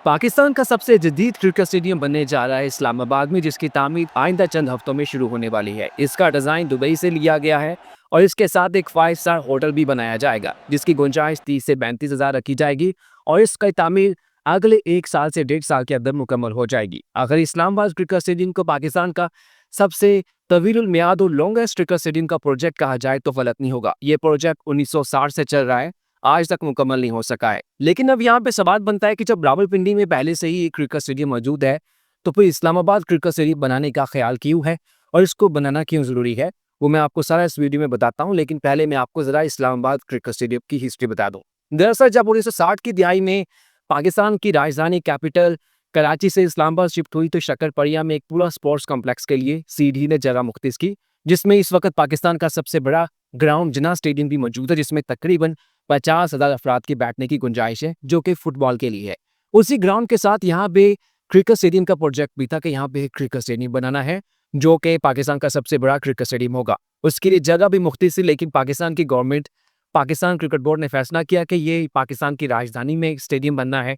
पाकिस्तान का सबसे जदीद क्रिकेट स्टेडियम बनने जा रहा है इस्लामाबाद में, जिसकी तामीर आइंदा चंद हफ्तों में शुरू होने वाली है। इसका डिज़ाइन दुबई से लिया गया है और इसके साथ एक 5 स्टार होटल भी बनाया जाएगा, जिसकी गुंजाइश 30 से 35 हज़ार रखी जाएगी और इसका तामीर अगले 1 साल से 1.5 साल के अंदर मुकम्मल हो जाएगी। अगर इस्लामाबाद क्रिकेट स्टेडियम को पाकिस्तान का सबसे तवील मियाद और लॉन्गेस्ट क्रिकेट स्टेडियम का प्रोजेक्ट कहा जाए तो गलत नहीं होगा। ये प्रोजेक्ट 1960 से चल रहा है, आज तक मुकम्मल नहीं हो सका है। लेकिन अब यहाँ पे सवाल बनता है कि जब रावलपिंडी में पहले से ही एक क्रिकेट स्टेडियम मौजूद है, तो फिर इस्लामाबाद क्रिकेट स्टेडियम बनाने का ख्याल क्यों है और इसको बनाना क्यों ज़रूरी है, वो मैं आपको सारा इस वीडियो में बताता हूँ। लेकिन पहले मैं आपको ज़रा इस्लामाबाद क्रिकेट स्टेडियम की हिस्ट्री बता दूँ। दरअसल जब 1960 की दिहाई में पाकिस्तान की राजधानी कैपिटल कराची से इस्लामाबाद शिफ्ट हुई, तो शक्करपड़िया में एक पूरा स्पोर्ट्स कॉम्प्लेक्स के लिए सीडी ने जगह मुख्तिस की, जिसमें इस वक्त पाकिस्तान का सबसे बड़ा ग्राउंड जिन्ना स्टेडियम भी मौजूद है, जिसमें तकरीबन 50,000 अफराद के बैठने की गुंजाइश है, जो कि फुटबॉल के लिए है। उसी ग्राउंड के साथ यहाँ पे क्रिकेट स्टेडियम का प्रोजेक्ट भी था कि यहाँ पे क्रिकेट स्टेडियम बनाना है, जो कि पाकिस्तान का सबसे बड़ा क्रिकेट स्टेडियम होगा। उसके लिए जगह भी मुख्तिस थी, लेकिन पाकिस्तान की गवर्नमेंट, पाकिस्तान क्रिकेट बोर्ड ने फैसला किया कि ये पाकिस्तान की राजधानी में स्टेडियम बनना है,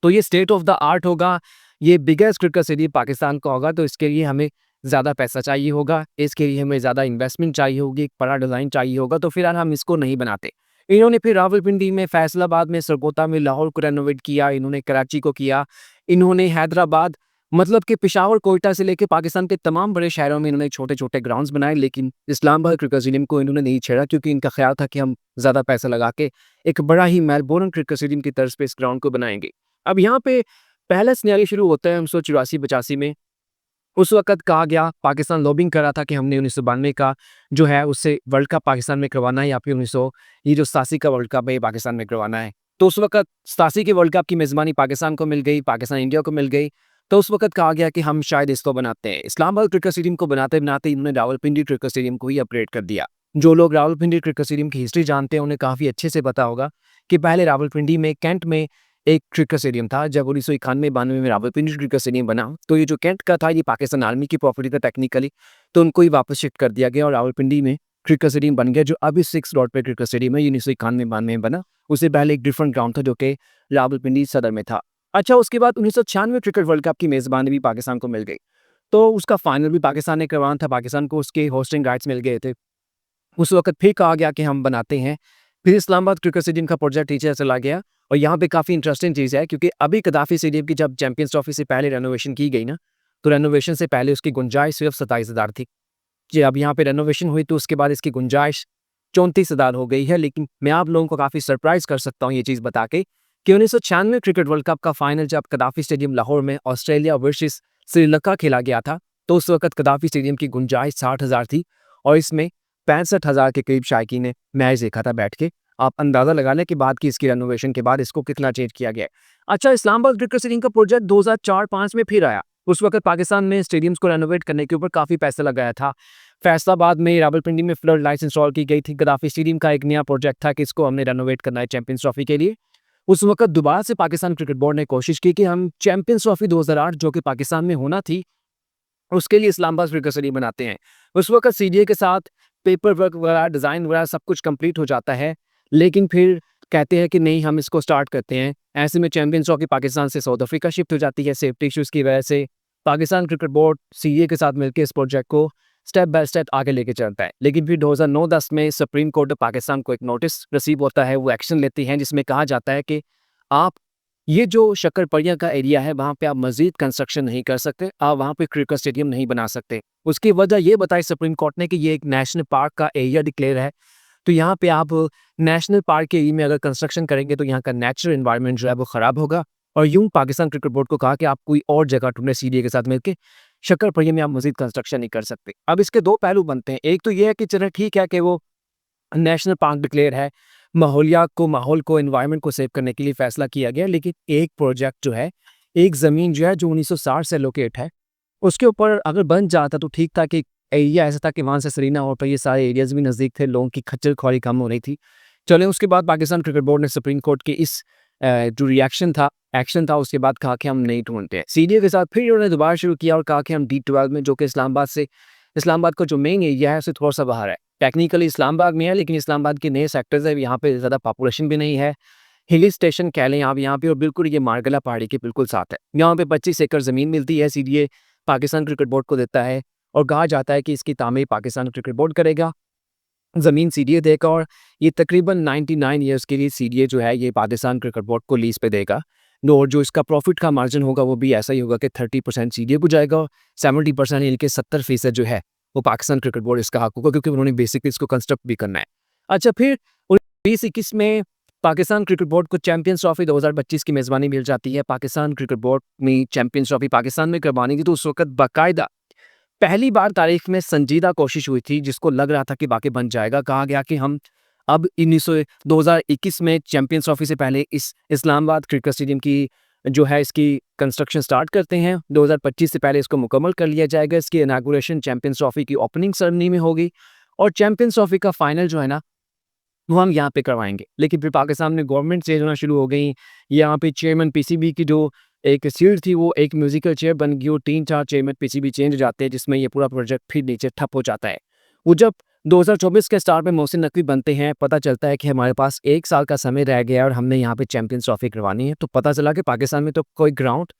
तो ये स्टेट ऑफ द आर्ट होगा, ये बिगेस्ट क्रिकेट स्टेडियम पाकिस्तान का होगा। तो इसके लिए हमें ज़्यादा पैसा चाहिए होगा, इसके लिए हमें ज़्यादा इन्वेस्टमेंट चाहिए होगी, एक बड़ा डिज़ाइन चाहिए होगा, तो फिर हम इसको नहीं बनाते। इन्होंने फिर रावलपिंडी में, फैसलाबाद में, सरगोदा में, लाहौर को रेनोवेट किया, इन्होंने कराची को किया, इन्होंने हैदराबाद, मतलब कि पेशावर, कोयटा से लेके पाकिस्तान के तमाम बड़े शहरों में इन्होंने छोटे-छोटे ग्राउंड्स बनाए। लेकिन इस्लामाबाद क्रिकेट स्टेडियम को इन्होंने नहीं छेड़ा, क्योंकि इनका ख्याल था कि हम ज़्यादा पैसा लगा के एक बड़ा ही मेलबोर्न क्रिकेट स्टेडियम की तर्ज पे इस ग्राउंड को बनाएंगे। अब यहाँ पे पहला सिनेरियो शुरू होता है 1984-85 में। उस वक़्त कहा गया, पाकिस्तान लॉबिंग कर रहा था कि हमने 1992 का जो है उससे वर्ल्ड कप पाकिस्तान में करवाना है, या फिर 1900 ये जो 87 का वर्ल्ड कप है पाकिस्तान में करवाना है। तो उस वक़्त 87 के वर्ल्ड कप की मेज़बानी पाकिस्तान को मिल गई, पाकिस्तान इंडिया को मिल गई। तो उस वक़्त कहा गया कि हम शायद इसको बनाते हैं। इस्लामाबाद क्रिकेट स्टेडियम को बनाते-बनाते इन्होंने रावलपिंडी क्रिकेट स्टेडियम को ही अपग्रेड कर दिया। जो लोग रावलपिंडी क्रिकेट स्टेडियम की हिस्ट्री जानते हैं, उन्हें काफ़ी अच्छे से पता होगा कि पहले रावलपिंडी में, कैंट में एक क्रिकेट स्टेडियम था। जब 1991-92 में रावलपिंडी क्रिकेट स्टेडियम बना, तो ये जो कैंट का था, ये पाकिस्तान आर्मी की प्रॉपर्टी था टेक्निकली, तो उनको ही वापस शिफ्ट कर दिया गया और रावलपिंडी में क्रिकेट स्टेडियम बन गया, जो अभी 6 रोड पे क्रिकेट स्टेडियम है। 1991-92 में बना, उससे पहले एक डिफरेंट ग्राउंड था जो कि रावलपिंडी सदर में था। अच्छा, उसके बाद 1996 क्रिकेट वर्ल्ड कप की मेज़बानी भी पाकिस्तान को मिल गई, तो उसका फाइनल भी पाकिस्तान ने करवाना था, पाकिस्तान को उसके होस्टिंग राइट्स मिल गए थे। उस वक़्त फिर कहा गया कि हम बनाते हैं। फिर इस्लामाबाद क्रिकेट स्टेडियम का प्रोजेक्ट नीचे चला गया और यहाँ पे काफ़ी इंटरेस्टिंग चीज़ है, क्योंकि अभी गद्दाफ़ी स्टेडियम की जब चैंपियंस ट्रॉफी से पहले रेनोवेशन की गई ना, तो रेनोवेशन से पहले उसकी गुंजाइश सिर्फ 27,000 थी। जी, अब यहाँ पे रेनोवेशन हुई तो उसके बाद इसकी गुंजाइश 34,000 हो गई है। लेकिन मैं आप लोगों को काफ़ी सरप्राइज़ कर सकता हूँ ये चीज़ बता के कि 1996 क्रिकेट वर्ल्ड कप का फाइनल जब गद्दाफ़ी स्टेडियम लाहौर में ऑस्ट्रेलिया वर्सेस श्रीलंका खेला गया था, तो उस वक़्त गद्दाफ़ी स्टेडियम की गुंजाइश 60,000 थी और इसमें 65,000 के करीब शायकीन ने मैच देखा था बैठ के। आप अंदाज़ा लगा लें कि बाद की इसकी रेनोवेशन के बाद इसको कितना चेंज किया गया है। अच्छा, इस्लामाबाद क्रिकेट स्टेडियम का प्रोजेक्ट 2004-5 में फिर आया। उस वक़्त पाकिस्तान में स्टेडियम्स को रेनोवेट करने के ऊपर काफ़ी पैसा लगाया था। फैसलाबाद में, रावलपिंडी में फ्लड लाइट्स इंस्टॉल की गई थी। गद्दाफ़ी स्टेडियम का एक नया प्रोजेक्ट था कि इसको हमने रेनोवेट करना है चैंपियंस ट्रॉफी के लिए। उस वक़्त दोबारा से पाकिस्तान क्रिकेट बोर्ड ने कोशिश की कि हम चैंपियंस ट्रॉफी 2008 जो कि पाकिस्तान में होना थी, उसके लिए इस्लामाबाद क्रिकेट स्टेडियम बनाते हैं। उस वक़्त सीडीए के साथ पेपर वर्क वगैरह, डिज़ाइन वगैरह सब कुछ कंप्लीट हो जाता है, लेकिन फिर कहते हैं कि नहीं, हम इसको स्टार्ट करते हैं। ऐसे में चैंपियंस ट्रॉफी पाकिस्तान से साउथ अफ्रीका शिफ्ट हो जाती है। सेफ्टी इश्यूज़ की वजह से पाकिस्तान क्रिकेट बोर्ड सीडीए के साथ मिलकर इस प्रोजेक्ट को स्टेप बाय स्टेप आगे लेके चलता है। लेकिन फिर 2009-10 में सुप्रीम कोर्ट ऑफ पाकिस्तान को एक नोटिस रिसीव होता है, वो एक्शन लेती हैं, जिसमें कहा जाता है कि आप ये जो शक्करपड़िया का एरिया है, वहाँ पे आप मज़ीद कंस्ट्रक्शन नहीं कर सकते, आप वहाँ पे क्रिकेट स्टेडियम नहीं बना सकते। उसकी वजह ये बताई सुप्रीम कोर्ट ने कि ये एक नेशनल पार्क का एरिया डिक्लेयर है, तो यहाँ पे आप नेशनल पार्क के एरिया में अगर कंस्ट्रक्शन करेंगे तो यहाँ का नेचुरल एनवायरनमेंट जो है वो ख़राब होगा। और यूँ पाकिस्तान क्रिकेट बोर्ड को कहा कि आप कोई और जगह ढूंढें सीडीए के साथ मिलकर, शक्करपड़िया में आप मज़ीद कंस्ट्रक्शन नहीं कर सकते। अब इसके दो पहलू बनते हैं। एक तो ये है कि चलो ठीक है कि वो नेशनल पार्क डिक्लेयर है, माहौल को, एनवायरनमेंट को सेव करने के लिए फैसला किया गया, लेकिन एक प्रोजेक्ट जो है, एक ज़मीन जो है जो 1960 से लोकेट है, उसके ऊपर अगर बन जाता तो ठीक था कि एरिया ऐसा था कि वहाँ से सरीना और पर ये सारे एरियाज़ भी नज़दीक थे, लोगों की खच्चर ख्वारी कम हो रही थी। चलें, उसके बाद पाकिस्तान क्रिकेट बोर्ड ने सुप्रीम कोर्ट के इस जो एक्शन था, उसके बाद कहा कि हम नहीं ढूंढते हैं। सीडीए के साथ फिर उन्होंने दोबारा शुरू किया और कहा कि हम D12 में, जो कि इस्लामाबाद का जो मेन एरिया है, उससे थोड़ा सा बाहर है। टेक्निकली इस्लामाबाद में है, लेकिन इस्लामाबाद के नए सेक्टर्स है, यहाँ पे ज़्यादा पॉपुलेशन भी नहीं है, हिली स्टेशन कह लें आप यहाँ पे, और बिल्कुल ये मारगला पहाड़ी के बिल्कुल साथ है। यहाँ पे 25 एकड़ ज़मीन मिलती है, सीडीए पाकिस्तान क्रिकेट बोर्ड को देता है और कहा जाता है कि इसकी तामीर पाकिस्तान क्रिकेट बोर्ड करेगा, ज़मीन सीडीए देगा और ये तकरीबन 99 ईयर्स के लिए सीडीए जो है ये पाकिस्तान क्रिकेट बोर्ड को लीज़ पे देगा। नो, और जो इसका प्रॉफ़िट का मार्जिन होगा वो भी ऐसा ही होगा कि 30% सीडीए को जाएगा और 70% यानी कि 70% जो है वो पाकिस्तान क्रिकेट बोर्ड इसका हक होगा, क्योंकि उन्होंने बेसिकली इसको कंस्ट्रक्ट भी करना है। अच्छा, फिर 2021 में पाकिस्तान क्रिकेट बोर्ड को चैंपियंस ट्रॉफी 2025 की मेज़बानी मिल जाती है। पाकिस्तान क्रिकेट बोर्ड में चैंपियंस ट्रॉफी पाकिस्तान में करवानी थी, तो उस वक़्त बाकायदा पहली बार तारीख में संजीदा कोशिश हुई थी, जिसको लग रहा था कि वाक़ई बन जाएगा। कहा गया कि हम अब 2021 में चैंपियंस ट्रॉफी से पहले इस इस्लामाबाद क्रिकेट स्टेडियम की जो है इसकी कंस्ट्रक्शन स्टार्ट करते हैं। 2025 से पहले इसको मुकम्मल कर लिया जाएगा। इसकी इनॉग्रेशन चैंपियंस ट्रॉफी की ओपनिंग सेरेमनी में होगी और चैंपियंस ट्रॉफी का फाइनल जो है ना, वो हम यहाँ पे करवाएँगे। लेकिन फिर पाकिस्तान में गवर्नमेंट चेंज होना शुरू हो गई। यहाँ पे चेयरमैन पीसीबी की जो एक सीट थी वो एक म्यूज़िकल चेयर बन गई और 3-4 चेयरमैन पीसीबी चेंज हो जाते हैं, जिसमें ये पूरा प्रोजेक्ट फिर नीचे ठप हो जाता है। वो जब 2024 के स्टार्ट में मोहसिन नकवी बनते हैं, पता चलता है कि हमारे पास 1 साल का समय रह गया है और हमने यहाँ पे चैंपियंस ट्रॉफी करवानी है। तो पता चला कि पाकिस्तान में तो कोई ग्राउंड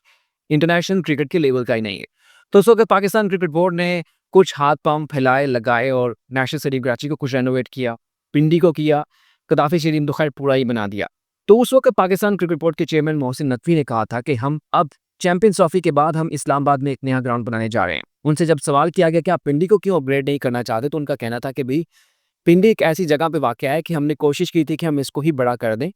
इंटरनेशनल क्रिकेट के लेवल का ही नहीं है। तो उस वक़्त पाकिस्तान क्रिकेट बोर्ड ने कुछ हाथ-पाँव फैलाए, लगाए और नेशनल स्टेडियम कराची को कुछ रेनोवेट किया, पिंडी को किया, गद्दाफ़ी स्टेडियम तो ख़ैर पूरा ही बना दिया। तो उस वक़्त पाकिस्तान क्रिकेट बोर्ड के चेयरमैन मोहसिन नकवी ने कहा था कि हम अब चैंपियंस ट्रॉफी के बाद हम इस्लामाबाद में एक नया ग्राउंड बनाने जा रहे हैं। उनसे जब सवाल किया गया कि आप पिंडी को क्यों अपग्रेड नहीं करना चाहते, तो उनका कहना था कि भई पिंडी एक ऐसी जगह पे वाक़या है कि हमने कोशिश की थी कि हम इसको ही बड़ा कर दें,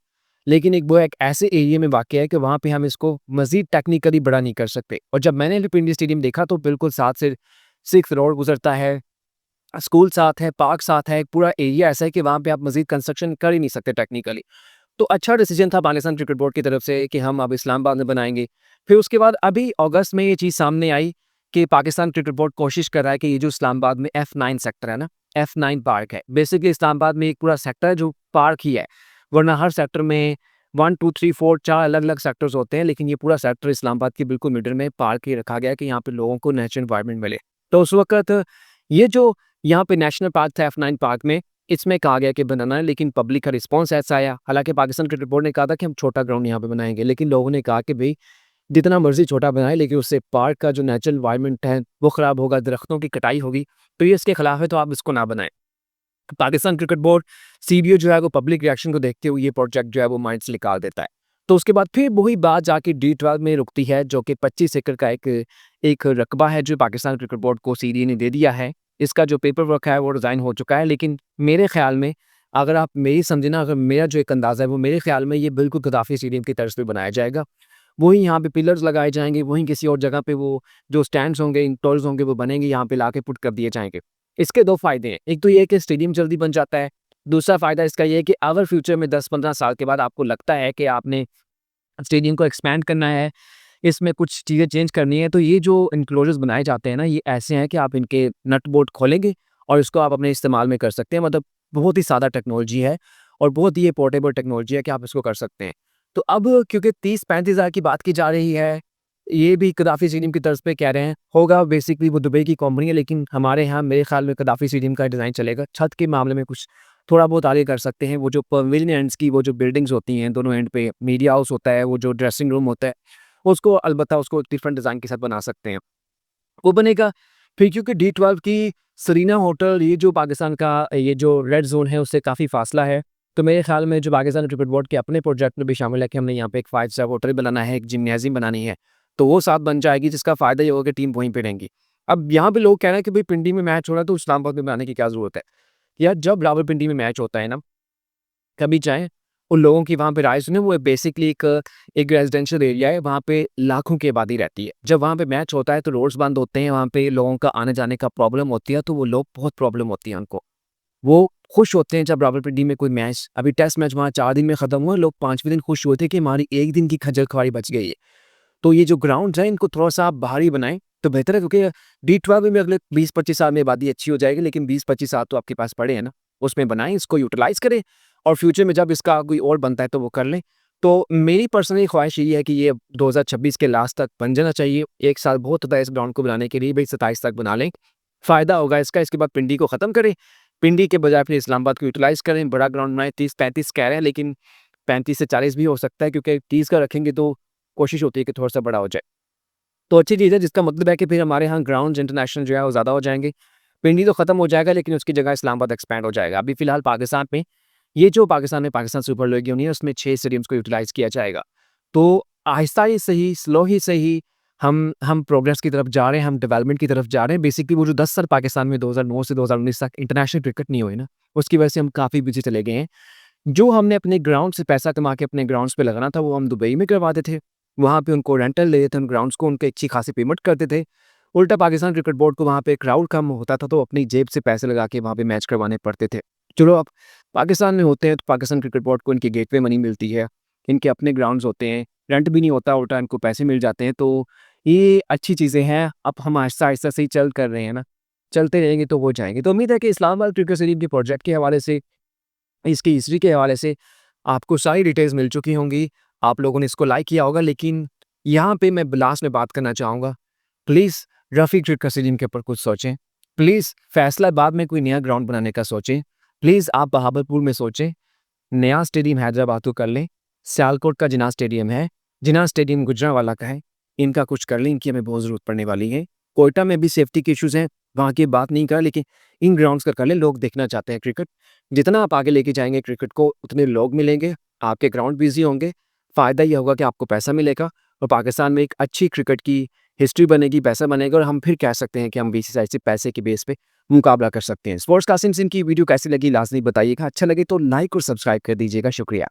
लेकिन एक ऐसे एरिया में वाक़या है कि वहाँ पे हम इसको मज़ीद टेक्निकली बड़ा नहीं कर सकते। और जब मैंने पिंडी स्टेडियम देखा तो बिल्कुल साथ से 6th रोड गुज़रता है, स्कूल साथ है, पार्क साथ है, एक पूरा एरिया ऐसा है कि वहाँ पे आप मज़ीद कंस्ट्रक्शन कर ही नहीं सकते टेक्निकली। तो अच्छा डिसीजन था पाकिस्तान क्रिकेट बोर्ड की तरफ से कि हम अब इस्लामाबाद में बनाएँगे। फिर उसके बाद अभी अगस्त में ये चीज़ सामने आई कि पाकिस्तान क्रिकेट बोर्ड कोशिश कर रहा है कि ये जो इस्लामाबाद में F9 सेक्टर है ना, F9 पार्क है। बेसिकली इस्लामाबाद में एक पूरा सेक्टर है जो पार्क ही है, वरना हर सेक्टर में 1, 2, 3, 4 4 अलग-अलग सेक्टर्स होते हैं, लेकिन ये पूरा सेक्टर इस्लामाबाद के बिल्कुल मिडल में पार्क ही रखा गया है कि यहाँ पे लोगों को नेचुरल एनवायरनमेंट मिले। तो उस वक़्त ये जो यहाँ पे नेशनल पार्क था F9 पार्क में, इसमें कहा गया कि बनाना है, लेकिन पब्लिक का रिस्पॉन्स ऐसा आया। हालाँकि पाकिस्तान क्रिकेट बोर्ड ने कहा था कि हम छोटा ग्राउंड यहाँ पे बनाएँगे, लेकिन लोगों ने कहा कि भई जितना मर्ज़ी छोटा बनाएँ, लेकिन उससे पार्क का जो नेचुरल एनवायरनमेंट है वो ख़राब होगा, दरख्तों की कटाई होगी, तो ये इसके खिलाफ है, तो आप इसको ना बनाएँ। पाकिस्तान क्रिकेट बोर्ड सीबीओ जो है वो पब्लिक रिएक्शन को देखते हुए ये प्रोजेक्ट जो है वो माइंड से निकाल देता है। तो उसके बाद फिर वही बात जाके D12 में रुकती है, जो कि 25 एकड़ का एक एक रकबा है जो पाकिस्तान क्रिकेट बोर्ड को सीडीए ने दे दिया है। इसका जो पेपर वर्क है वो डिज़ाइन हो चुका है, लेकिन मेरे ख़्याल में अगर आप मेरी समझे ना, अगर मेरा जो एक अंदाज़ा है वो मेरे ख़्याल में ये बिल्कुल गद्दाफ़ी स्टेडियम की तर्ज पे बनाया जाएगा। वहीं यहाँ पे पिलर्स लगाए जाएँगे, वहीं किसी और जगह पे वो जो स्टैंड्स होंगे, इंस्टॉल्स होंगे वो बनेंगे, यहाँ पे लाके पुट कर दिए जाएँगे। इसके 2 फ़ायदे हैं, एक तो ये है कि स्टेडियम जल्दी बन जाता है, दूसरा फ़ायदा इसका ये है कि अगर फ्यूचर में 10-15 साल के बाद आपको लगता है कि आपने स्टेडियम को एक्सपैंड करना है, इसमें कुछ चीज़ें चेंज करनी है, तो ये जो एन्क्लोज़र्स बनाए जाते हैं ना, ये ऐसे हैं कि आप इनके नट बोल्ट खोलेंगे और इसको आप अपने इस्तेमाल में कर सकते हैं। मतलब बहुत ही सादा टेक्नोलॉजी है और बहुत ही ये पोर्टेबल टेक्नोलॉजी है कि आप इसको कर सकते हैं। तो अब क्योंकि 30-35 हज़ार की बात की जा रही है, ये भी गद्दाफ़ी स्टेडियम की तर्ज पे कह रहे हैं, होगा बेसिकली वो दुबई की कंपनी है, लेकिन हमारे यहाँ मेरे ख़्याल में गद्दाफ़ी स्टेडियम का डिज़ाइन चलेगा। छत के मामले में कुछ थोड़ा बहुत आगे कर सकते हैं, वो जो पवेलियन एंड्स की वो जो बिल्डिंग्स होती हैं, दोनों एंड पे मीडिया हाउस होता है, वो जो ड्रेसिंग रूम होता है, उसको अलबत्ता उसको डिफरेंट डिज़ाइन के साथ बना सकते हैं। वो बनेगा। फिर क्योंकि D12 की सरीना होटल, ये जो पाकिस्तान का ये जो रेड ज़ोन है उससे काफ़ी फ़ासला है। तो मेरे ख़्याल में जो पाकिस्तान क्रिकेट बोर्ड के अपने प्रोजेक्ट में भी शामिल है कि हमने यहाँ पे एक 5 स्टार होटल बनाना है, एक जिम्नेज़ियम बनानी है। तो वो साथ बन जाएगी, जिसका फ़ायदा ये होगा कि टीम वहीं पे रहेंगी। अब यहाँ पे लोग कह रहे हैं कि भई पिंडी में मैच हो रहा है तो इस्लामाबाद में बनाने की क्या ज़रूरत है? यार जब रावलपिंडी में मैच होता है ना, कभी जाएँ, उन लोगों की वहाँ पे राय सुनें। वो बेसिकली एक रेज़िडेंशियल एरिया है, वहाँ पे लाखों की आबादी रहती है। जब वहाँ पे मैच होता है तो रोड्स बंद होते हैं, वहाँ पे लोगों का आने-जाने का प्रॉब्लम होती है, तो वो लोग बहुत प्रॉब्लम होती है उनको। वो खुश होते हैं जब रावलपिंडी में कोई मैच, अभी टेस्ट मैच वहाँ 4 दिन में ख़त्म हुआ, लोग 5वें दिन खुश हुए थे कि हमारी 1 दिन की खज्जल-खुआरी बच गई है। तो ये जो ग्राउंड्स हैं इनको थोड़ा-सा आप बाहर ही बनाएँ तो बेहतर है, क्योंकि D12 में अगले 20-25 साल में आबादी अच्छी हो जाएगी, लेकिन 20-25 साल तो आपके पास पड़े हैं ना, उसमें बनाएँ, इसको यूटिलाइज़ करें और फ्यूचर में जब इसका कोई और बनता है तो वो कर लें। तो मेरी पर्सनली ख्वाहिश यही है कि ये 2026 के लास्ट तक बन जाना चाहिए। 1 साल बहुत होता है इस ग्राउंड को बनाने के लिए, भई 27 तक बना लें, फ़ायदा होगा इसका। इसके बाद पिंडी को ख़त्म करें, पिंडी के बजाय फिर इस्लामाबाद को यूटिलाइज़ करें, बड़ा ग्राउंड बनाएँ, 30-35 कह रहे हैं, लेकिन 35 से 40 भी हो सकता है, क्योंकि 30 का रखेंगे तो कोशिश होती है कि थोड़ा-सा बड़ा हो जाए। तो अच्छी चीज़ है, जिसका मतलब है कि फिर हमारे यहाँ ग्राउंड्स इंटरनेशनल जो है वो ज़्यादा हो जाएँगे। पिंडी तो खत्म हो जाएगा, लेकिन उसकी जगह इस्लामाबाद एक्सपैंड हो जाएगा। अभी फ़िलहाल पाकिस्तान में ये जो पाकिस्तान में पाकिस्तान सुपर लीग यूनियन है, उसमें 6 स्टेडियम्स को यूटिलाइज़ किया जाएगा। तो आहिस्ता ही सही, स्लो ही सही, हम प्रोग्रेस की तरफ जा रहे हैं, हम डेवलपमेंट की तरफ जा रहे हैं। बेसिकली वो जो 10 साल पाकिस्तान में 2009 से 2019 तक इंटरनेशनल क्रिकेट नहीं हुई ना, उसकी वजह से हम काफ़ी पीछे चले गए हैं। जो हमने अपने ग्राउंड से पैसा कमा के अपने ग्राउंड्स पे लगाना था, वो हम दुबई में करवाते थे। वहाँ पे उनको रेंटल ले लेते थे, उन ग्राउंड्स को, उनकी अच्छी खासी पेमेंट करते थे। उल्टा पाकिस्तान क्रिकेट बोर्ड को वहाँ पे क्राउड कम होता था, तो अपनी जेब से पैसे लगा के वहाँ पे मैच करवाने पड़ते थे। चलो, अब पाकिस्तान में होते हैं तो पाकिस्तान क्रिकेट बोर्ड को इनकी गेटवे मनी मिलती है, इनके अपने ग्राउंड्स होते हैं, रेंट भी नहीं होता, उल्टा इनको पैसे मिल जाते हैं। तो ये अच्छी चीज़ें हैं। अब हम आहिस्ता-आहिस्ता से ही चल कर रहे हैं ना, चलते रहेंगे तो हो जाएँगे। तो उम्मीद है कि इस्लामाबाद क्रिकेट स्टेडियम के प्रोजेक्ट के हवाले से, इसकी हिस्ट्री के हवाले से आपको सारी डिटेल्स मिल चुकी होंगी। आप लोगों ने इसको लाइक किया होगा, लेकिन यहाँ पे मैं लास्ट में बात करना चाहूँगा, प्लीज़ रफ़ी क्रिकेट स्टेडियम के ऊपर कुछ सोचें। प्लीज़ फैसलाबाद में कोई नया ग्राउंड बनाने का सोचें। प्लीज़ आप बहावलपुर में सोचें। नया स्टेडियम हैदराबाद को कर लें। सियालकोट का जिन्ना स्टेडियम है, जिन्ना स्टेडियम गुजरांवाला का है, इनका कुछ कर लें, इनकी हमें बहुत ज़रूरत पड़ने वाली है। कोयटा में भी सेफ्टी के इश्यूज़ हैं, वहाँ की बात नहीं कर, लेकिन इन ग्राउंड्स का कर लें। लोग देखना चाहते हैं क्रिकेट। जितना आप आगे लेके जाएँगे क्रिकेट को, उतने लोग मिलेंगे, आपके ग्राउंड बिज़ी होंगे। फ़ायदा ये होगा कि आपको पैसा मिलेगा और पाकिस्तान में एक अच्छी क्रिकेट की हिस्ट्री बनेगी, पैसा बनेगा, और हम फिर कह सकते हैं कि हम बीसीसीआई से पैसे के बेस पे मुकाबला कर सकते हैं। स्पोर्ट्स कासिम सिंह की वीडियो कैसी लगी लाज़मी बताइएगा। अच्छा लगे तो लाइक और सब्सक्राइब कर दीजिएगा। शुक्रिया।